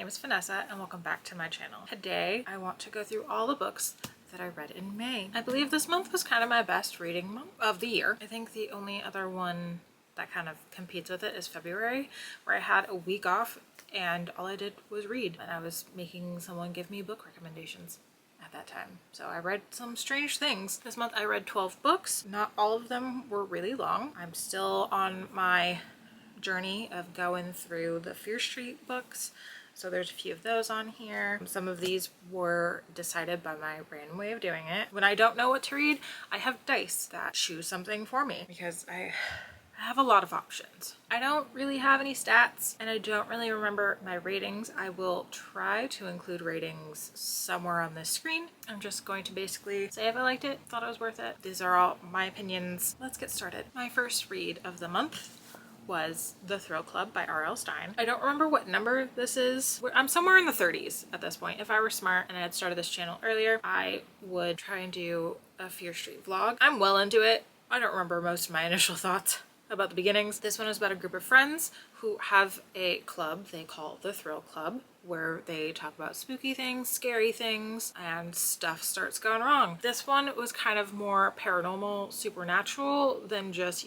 name is Vanessa and welcome back to my channel. Today I want to go through all the books that I read in May. I believe this month was kind of my best reading month of the year. I think the only other one that kind of competes with it is February, where I had a week off and all I did was read, and I was making someone give me book recommendations at that time. So I read some strange things. This month I read 12 books. Not all of them were really long. I'm still on my journey of going through the Fear Street books. So there's a few of those on here. Some of these were decided by my random way of doing it. When I don't know what to read, I have dice that choose something for me because I have a lot of options. I don't really have any stats and I don't really remember my ratings. I will try to include ratings somewhere on this screen. I'm just going to basically say if I liked it, thought it was worth it. These are all my opinions. Let's get started. My first read of the month was The Thrill Club by R.L. Stine. I don't remember what number this is. I'm somewhere in the 30s at this point. If I were smart and I had started this channel earlier, I would try and do a Fear Street vlog. I'm well into it. I don't remember most of my initial thoughts about the beginnings. This one is about a group of friends who have a club they call the Thrill Club, where they talk about spooky things, scary things, and stuff starts going wrong. This one was kind of more paranormal, supernatural than just,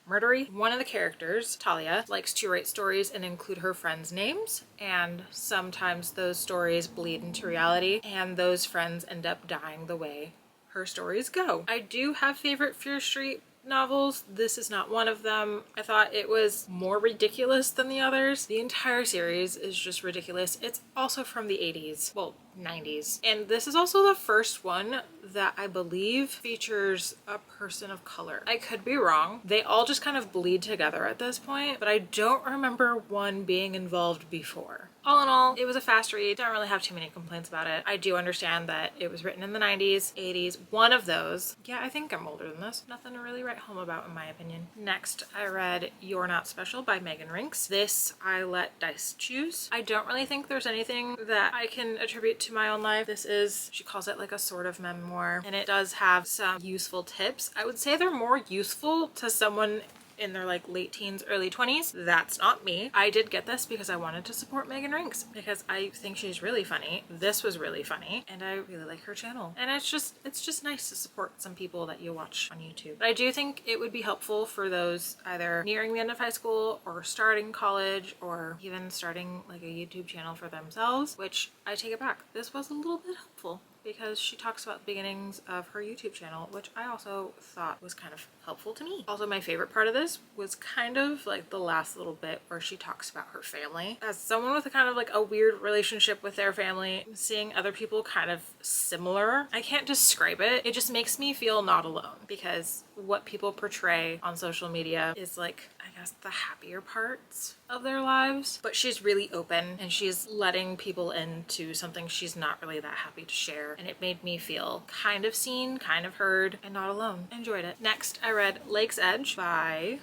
murdery. One of the characters, Talia, likes to write stories and include her friends' names, and sometimes those stories bleed into reality and those friends end up dying the way her stories go. I do have favorite Fear Street novels. This is not one of them. I thought it was more ridiculous than the others. The entire series is just ridiculous. It's also from the 80s, well, 90s. And this is also the first one that I believe features a person of color. I could be wrong. They all just kind of bleed together at this point, but I don't remember one being involved before. All in all, it was a fast read. Don't really have too many complaints about it. I do understand that it was written in the 90s, 80s, one of those. Yeah, I think I'm older than this. Nothing to really write home about in my opinion. Next, I read You're Not Special by Megan Rinks. This I let dice choose. I don't really think there's anything that I can attribute to my own life. This is, she calls it like a sort of memoir, and it does have some useful tips. I would say they're more useful to someone in their late teens, early 20s. That's not me. I did get this because I wanted to support Megan Rinks because I think she's really funny. This was really funny and I really like her channel. And it's just nice to support some people that you watch on YouTube. But I do think it would be helpful for those either nearing the end of high school or starting college or even starting a YouTube channel for themselves, which I take it back. This was a little bit helpful because she talks about the beginnings of her YouTube channel, which I also thought was kind of helpful to me. Also, my favorite part of this was kind of the last little bit where she talks about her family. As someone with a kind of a weird relationship with their family, seeing other people kind of similar, I can't describe it. It just makes me feel not alone because what people portray on social media is I guess the happier parts of their lives, but she's really open and she's letting people into something she's not really that happy to share, and it made me feel kind of seen, kind of heard, and not alone. Enjoyed it. Next, I read Lake's Edge by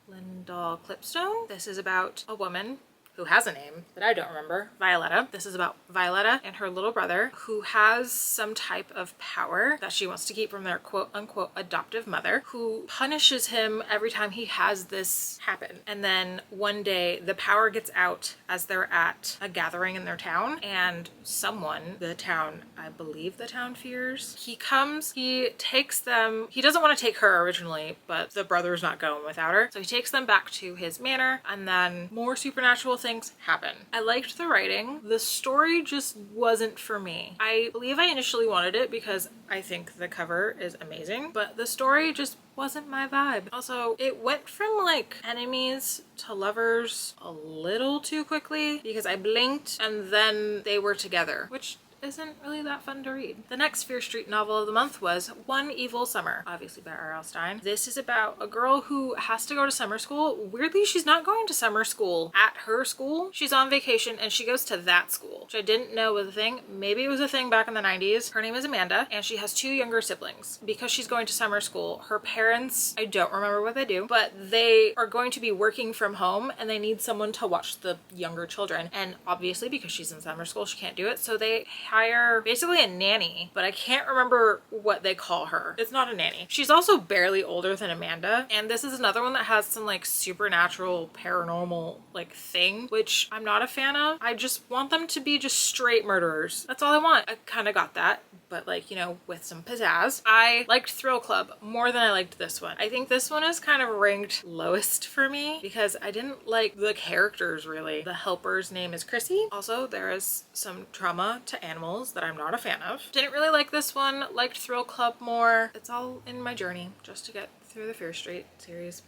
Lyndall Clipstone. This is about a woman who has a name that I don't remember, Violetta. This is about Violetta and her little brother who has some type of power that she wants to keep from their quote unquote adoptive mother, who punishes him every time he has this happen. And then one day the power gets out as they're at a gathering in their town, and someone, the town, I believe the town fears, he comes, he takes them, he doesn't want to take her originally, but the brother's not going without her. So he takes them back to his manor, and then more supernatural things happen. I liked the writing. The story just wasn't for me. I believe I initially wanted it because I think the cover is amazing, but the story just wasn't my vibe. Also, it went from enemies to lovers a little too quickly because I blinked and then they were together, which isn't really that fun to read. The next Fear Street novel of the month was One Evil Summer, obviously by R.L. Stine. This is about a girl who has to go to summer school. Weirdly, she's not going to summer school at her school. She's on vacation and she goes to that school, which I didn't know was a thing. Maybe it was a thing back in the 90s. Her name is Amanda and she has two younger siblings. Because she's going to summer school, her parents, I don't remember what they do, but they are going to be working from home and they need someone to watch the younger children. And obviously because she's in summer school, she can't do it. So they hire basically a nanny, but I can't remember what they call her. It's not a nanny. She's also barely older than Amanda, and this is another one that has some like supernatural paranormal like thing, which I'm not a fan of. I just want them to be just straight murderers. That's all I want. I kind of got that, but like, you know, with some pizzazz. I liked Thrill Club more than I liked this one. I think this one is kind of ranked lowest for me because I didn't like the characters really. The helper's name is Chrissy. Also, there is some trauma to animals that I'm not a fan of. Didn't really like this one. Liked Thrill Club more. It's all in my journey just to get through the Fear Street series.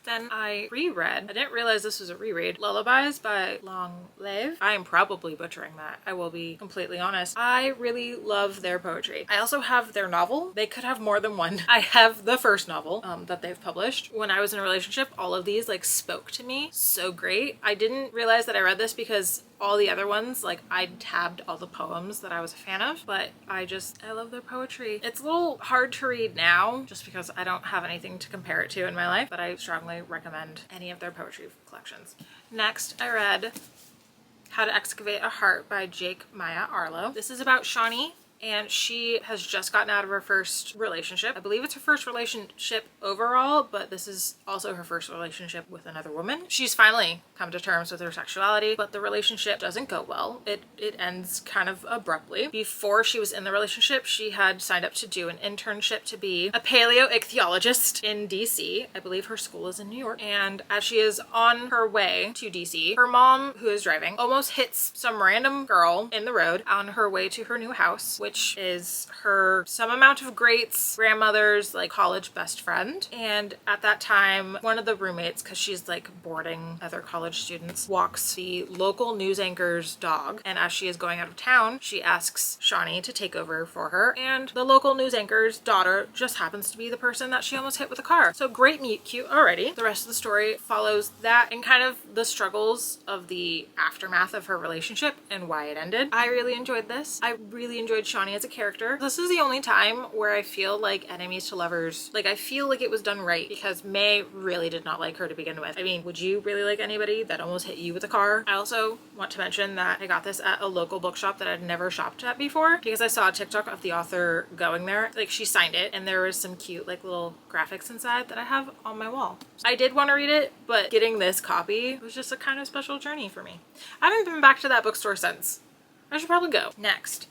Then I reread, I didn't realize this was a reread, Lullabies by Longlev. I am probably butchering that. I will be completely honest. I really love their poetry. I also have their novel. They could have more than one. I have the first novel that they've published. When I was in a relationship, all of these like spoke to me so great. I didn't realize that I read this because all the other ones, like I tabbed all the poems that I was a fan of, but I love their poetry. It's a little hard to read now just because I don't have anything to compare it to in my life, but I strongly recommend any of their poetry collections. Next, I read How to Excavate a Heart by Jake Maya Arlo. This is about Shawnee, and she has just gotten out of her first relationship. I believe it's her first relationship overall, but this is also her first relationship with another woman. She's finally come to terms with her sexuality, but the relationship doesn't go well. It ends kind of abruptly. Before she was in the relationship, she had signed up to do an internship to be a paleoichthyologist in DC. I believe her school is in New York. And as she is on her way to DC, her mom, who is driving, almost hits some random girl in the road on her way to her new house, which is her some amount of greats grandmother's like college best friend. And at that time, one of the roommates, because she's like boarding other college students, walks the local news anchor's dog, and as she is going out of town, she asks Shawnee to take over for her, and the local news anchor's daughter just happens to be the person that she almost hit with a car. So great meet cute already. The rest of the story follows that and kind of the struggles of the aftermath of her relationship and why it ended. I really enjoyed this. I really enjoyed Shawnee as a character. This is the only time where I feel like enemies to lovers, like I feel like it was done right, because May really did not like her to begin with. I mean, would you really like anybody that almost hit you with a car? I also want to mention that I got this at a local bookshop that I'd never shopped at before because I saw a TikTok of the author going there. Like she signed it and there was some cute like little graphics inside that I have on my wall. I did want to read it, but getting this copy was just a kind of special journey for me. I haven't been back to that bookstore since. I should probably go. Next,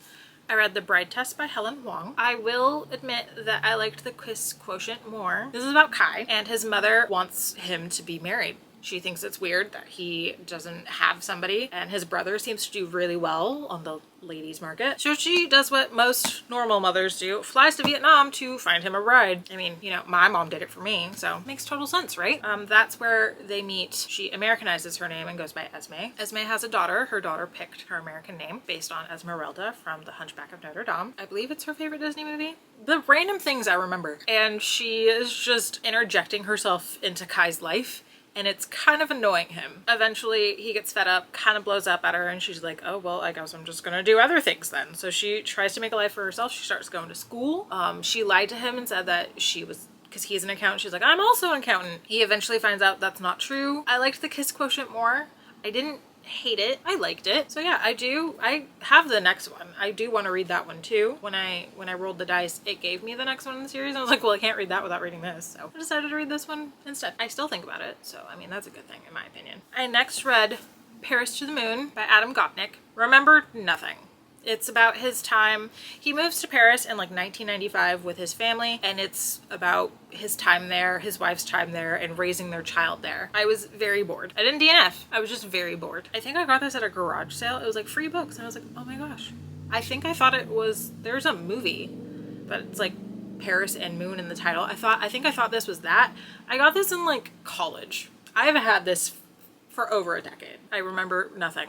I read The Bride Test by Helen Huang. I will admit that I liked the Kiss Quotient more. This is about Kai, and his mother wants him to be married. She thinks it's weird that he doesn't have somebody, and his brother seems to do really well on the ladies market. So she does what most normal mothers do, flies to Vietnam to find him a bride. I mean, you know, my mom did it for me, so makes total sense, right? That's where they meet. She Americanizes her name and goes by Esme. Esme has a daughter. Her daughter picked her American name based on Esmeralda from The Hunchback of Notre Dame. I believe it's her favorite Disney movie. The random things I remember. And she is just interjecting herself into Kai's life, and it's kind of annoying him. Eventually he gets fed up, kind of blows up at her, and she's like, oh, well, I guess I'm just gonna do other things then. So she tries to make a life for herself. She starts going to school. She lied to him and said that she was, because he's an accountant, she's like, I'm also an accountant. He eventually finds out that's not true. I liked the Kiss Quotient more. I didn't hate it. I liked it. So yeah, I have the next one. I do want to read that one too. When I rolled the dice, it gave me the next one in the series. I was like, well, I can't read that without reading this. So I decided to read this one instead. I still think about it. So, I mean, that's a good thing in my opinion. I next read Paris to the Moon by Adam Gopnik. Remembered nothing. It's about his time. He moves to Paris in like 1995 with his family, and it's about his time there, his wife's time there, and raising their child there. I was very bored. I didn't DNF. I was just very bored. I think I got this at a garage sale. It was like free books, and I was like, oh my gosh. I think I thought it was, there's a movie, but it's like Paris and Moon in the title. I think I thought this was that. I got this in like college. I haven't had this for over a decade. I remember nothing.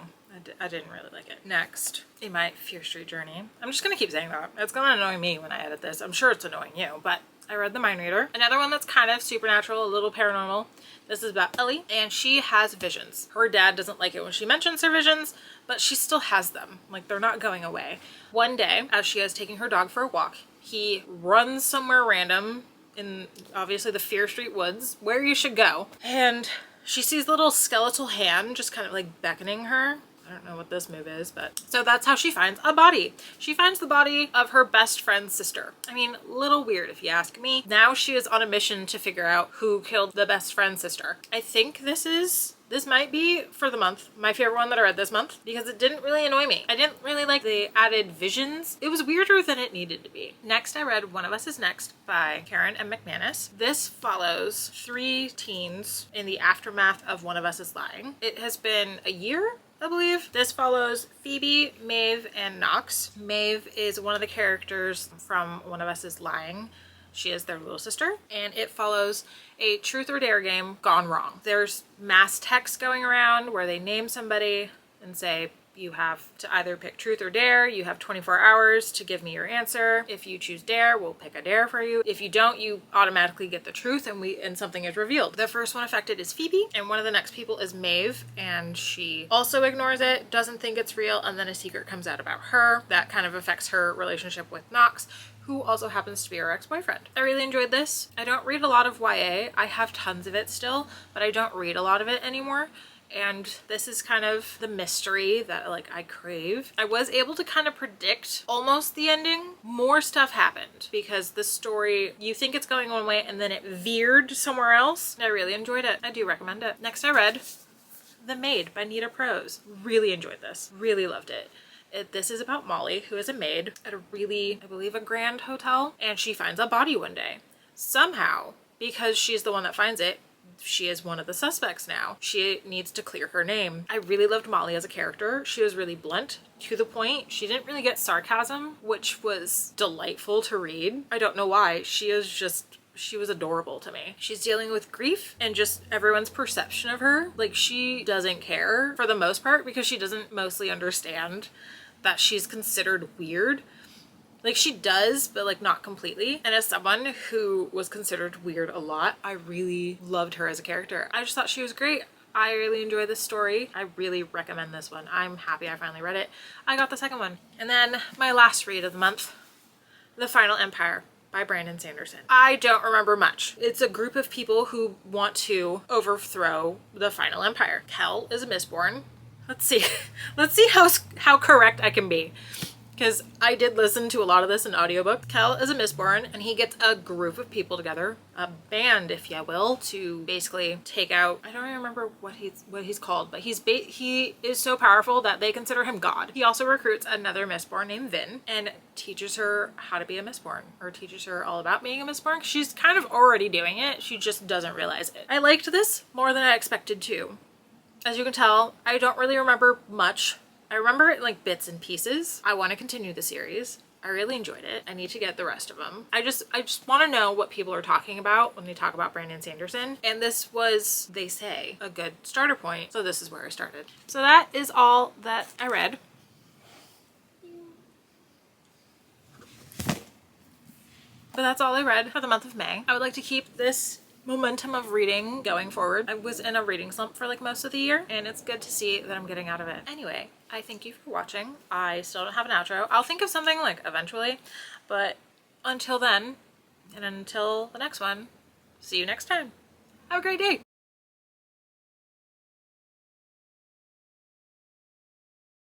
I didn't really like it. Next, in my Fear Street journey, I'm just gonna keep saying that. It's gonna annoy me when I edit this. I'm sure it's annoying you, but I read The Mind Reader. Another one that's kind of supernatural, a little paranormal. This is about Ellie, and she has visions. Her dad doesn't like it when she mentions her visions, but she still has them. Like, they're not going away. One day, as she is taking her dog for a walk, he runs somewhere random in obviously the Fear Street woods, where you should go, and she sees a little skeletal hand just kind of like beckoning her. I don't know what this move is, but so that's how she finds a body. She finds the body of her best friend's sister. I mean, little weird if you ask me. Now she is on a mission to figure out who killed the best friend's sister. I think this might be, for the month, my favorite one that I read this month because it didn't really annoy me. I didn't really like the added visions. It was weirder than it needed to be. Next, I read One of Us is Next by Karen M. McManus. This follows 3 teens in the aftermath of One of Us is Lying. It has been a year, I believe. This follows Phoebe, Maeve, and Knox. Maeve is one of the characters from One of Us is Lying. She is their little sister, and it follows a truth or dare game gone wrong. There's mass text going around where they name somebody and say, you have to either pick truth or dare. You have 24 hours to give me your answer. If you choose dare, we'll pick a dare for you. If you don't, you automatically get the truth and something is revealed. The first one affected is Phoebe, and one of the next people is Maeve, and she also ignores it, doesn't think it's real, and then a secret comes out about her. That kind of affects her relationship with Knox, who also happens to be her ex-boyfriend. I really enjoyed this. I don't read a lot of YA. I have tons of it still, but I don't read a lot of it anymore. And this is kind of the mystery that like I crave. I was able to kind of predict almost the ending. More stuff happened because the story, you think it's going one way and then it veered somewhere else. I really enjoyed it. I do recommend it. Next I read The Maid by Nita Prose. Really enjoyed this. Really loved it. This is about Molly, who is a maid at a really, I believe, a grand hotel, and she finds a body one day. Somehow, because she's the one that finds it, she is one of the suspects now. She needs to clear her name. I really loved Molly as a character. She was really blunt, to the point. She didn't really get sarcasm, which was delightful to read. I don't know why. She was adorable to me. She's dealing with grief and just everyone's perception of her. Like, she doesn't care for the most part because she doesn't mostly understand that she's considered weird. Like, she does, but like not completely. And as someone who was considered weird a lot, I really loved her as a character. I just thought she was great. I really enjoy this story. I really recommend this one. I'm happy I finally read it. I got the second one. And then my last read of the month, The Final Empire by Brandon Sanderson. I don't remember much. It's a group of people who want to overthrow the final empire. Kel is a Mistborn. Let's see. Let's see how correct I can be, because I did listen to a lot of this in audiobook. Kel is a Mistborn, and he gets a group of people together, a band, if you will, to basically take out, I don't even remember what he's called, but he is so powerful that they consider him God. He also recruits another Mistborn named Vin and teaches her how to be a Mistborn, or teaches her all about being a Mistborn. She's kind of already doing it, she just doesn't realize it. I liked this more than I expected to. As you can tell, I don't really remember much. I remember it like bits and pieces. I want to continue the series. I really enjoyed it. I need to get the rest of them. I just want to know what people are talking about when they talk about Brandon Sanderson. And this was, they say, a good starter point. So this is where I started. So that is all that I read. But that's all I read for the month of May. I would like to keep this momentum of reading going forward. I was in a reading slump for like most of the year, and it's good to see that I'm getting out of it. Anyway, I thank you for watching. I still don't have an outro. I'll think of something like eventually, but until then, and until the next one, see you next time. Have a great day.